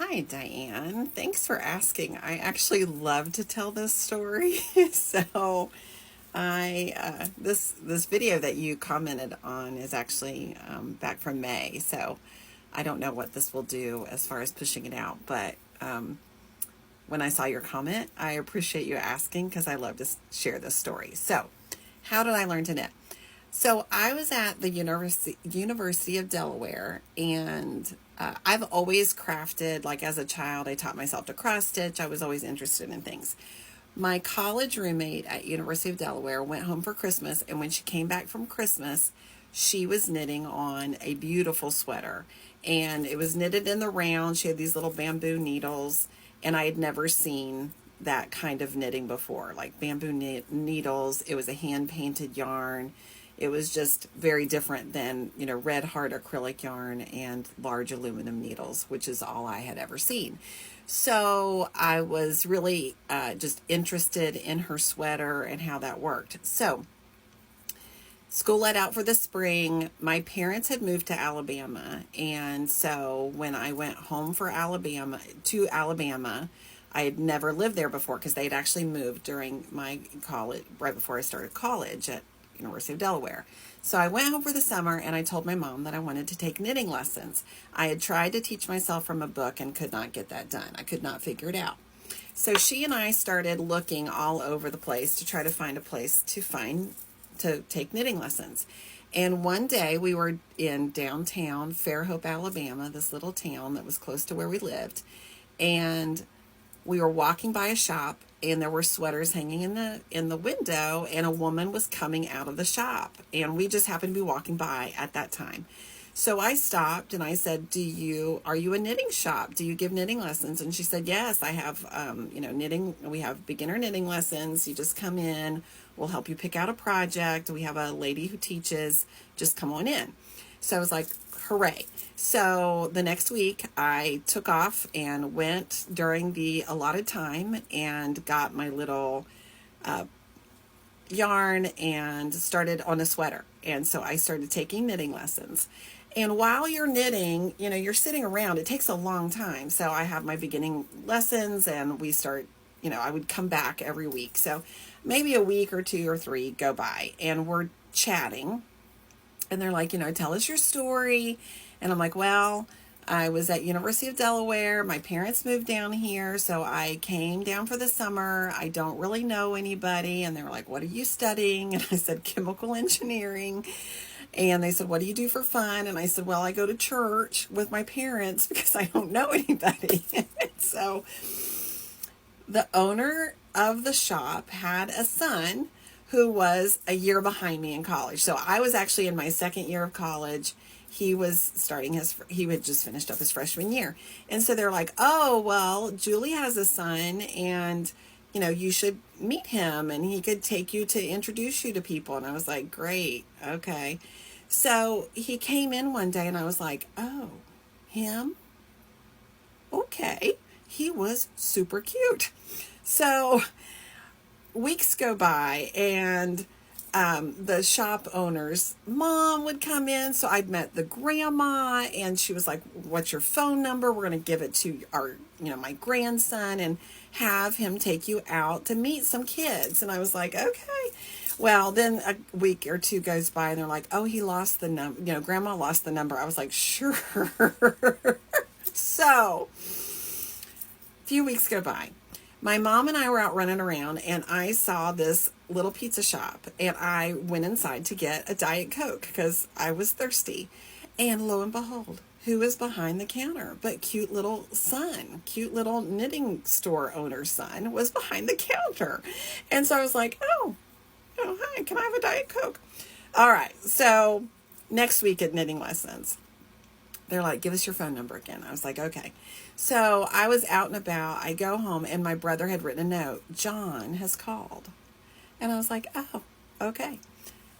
Hi, Diane. Thanks for asking. I actually love to tell this story. so, this video that you commented on is actually back from May. So, I don't know what this will do as far as pushing it out, but when I saw your comment, I appreciate you asking because I love to share this story. So, how did I learn to knit? So I was at the University of Delaware, and I've always crafted. Like as a child, I taught myself to cross stitch. I was always interested in things. My college roommate at University of Delaware went home for Christmas, and when she came back from Christmas, she was knitting on a beautiful sweater, and it was knitted in the round. She had these little bamboo needles, and I had never seen that kind of knitting before, like bamboo needles. It was a hand painted yarn. It was just very different than, red hard acrylic yarn and large aluminum needles, which is all I had ever seen. So I was really just interested in her sweater and how that worked. So school let out for the spring. My parents had moved to Alabama. And so when I went home to Alabama, I had never lived there before because they had actually moved during my college, right before I started college at University of Delaware. So I went home for the summer and I told my mom that I wanted to take knitting lessons. I had tried to teach myself from a book and could not get that done. I could not figure it out. So she and I started looking all over the place to try to find a place to take knitting lessons. And one day we were in downtown Fairhope, Alabama, this little town that was close to where we lived. And we were walking by a shop, and there were sweaters hanging in the window, and a woman was coming out of the shop, and we just happened to be walking by at that time. So I stopped and I said, are you a knitting shop? Do you give knitting lessons? And she said, yes, I have, knitting. We have beginner knitting lessons. You just come in, we'll help you pick out a project. We have a lady who teaches, just come on in. So I was like, hooray. So the next week I took off and went during the allotted time and got my little yarn and started on a sweater. And so I started taking knitting lessons. And while you're knitting, you're sitting around. It takes a long time. So I have my beginning lessons and we start, I would come back every week. So maybe a week or 2 or 3 go by and we're chatting. And they're like, tell us your story. And I'm like, well, I was at University of Delaware. My parents moved down here, so I came down for the summer. I don't really know anybody. And they were like, what are you studying? And I said, chemical engineering. And they said, what do you do for fun? And I said, well, I go to church with my parents because I don't know anybody. So the owner of the shop had a son who was a year behind me in college. So I was actually in my second year of college. He had just finished up his freshman year. And so they're like, oh, well, Julie has a son and, you should meet him and he could take you to introduce you to people. And I was like, great. Okay. So he came in one day and I was like, oh, him? Okay. He was super cute. So weeks go by and the shop owner's mom would come in. So I'd met the grandma and she was like, what's your phone number? We're going to give it to my grandson and have him take you out to meet some kids. And I was like, okay. Well, then a week or 2 goes by and they're like, oh, he lost the number, grandma lost the number. I was like, sure. So a few weeks go by. My mom and I were out running around and I saw this little pizza shop and I went inside to get a Diet Coke because I was thirsty. And lo and behold, who was behind the counter? But cute little knitting store owner's son was behind the counter. And so I was like, oh, hi, can I have a Diet Coke? All right. So next week at knitting lessons, they're like, give us your phone number again. I was like, okay. So I was out and about. I go home and my brother had written a note. John has called. And I was like, oh, okay.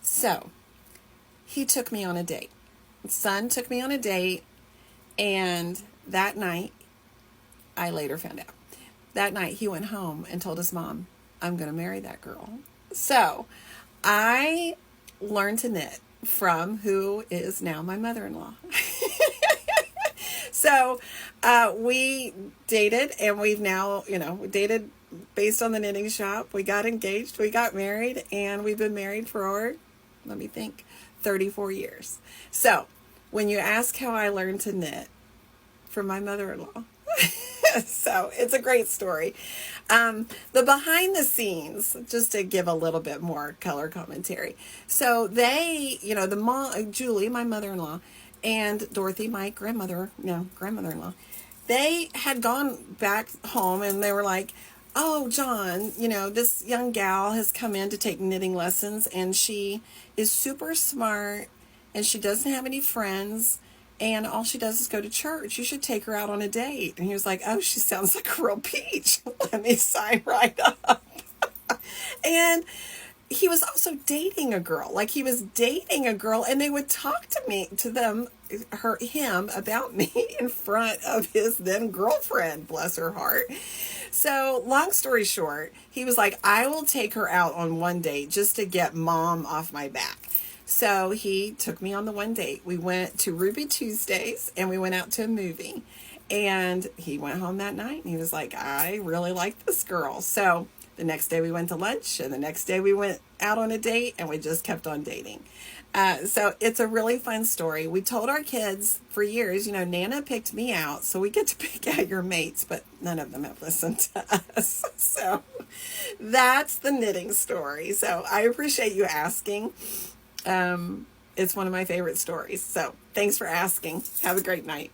So he took me on a date. Son took me on a date. And that night, I later found out, that night he went home and told his mom, I'm going to marry that girl. So I learned to knit from who is now my mother-in-law. So we dated, and we've now, we dated based on the knitting shop. We got engaged, we got married, and we've been married for, let me think, 34 years. So when you ask how I learned to knit, from my mother-in-law. So it's a great story. The behind the scenes, just to give a little bit more color commentary. So they, the mom, Julie, my mother-in-law, and Dorothy, my grandmother-in-law, they had gone back home, and they were like, oh, John, this young gal has come in to take knitting lessons, and she is super smart, and she doesn't have any friends, and all she does is go to church. You should take her out on a date. And he was like, oh, she sounds like a real peach. Let me sign right up. And he was also dating a girl. Like, he was dating a girl, and they would talk to him about me in front of his then girlfriend, bless her heart. So long story short, he was like, I will take her out on one date just to get mom off my back. So he took me on the one date. We went to Ruby Tuesdays, and we went out to a movie. And he went home that night, and he was like, I really like this girl. So the next day we went to lunch, and the next day we went out on a date, and we just kept on dating. So it's a really fun story. We told our kids for years, Nana picked me out, so we get to pick out your mates, but none of them have listened to us. So that's the knitting story. So I appreciate you asking. It's one of my favorite stories. So thanks for asking. Have a great night.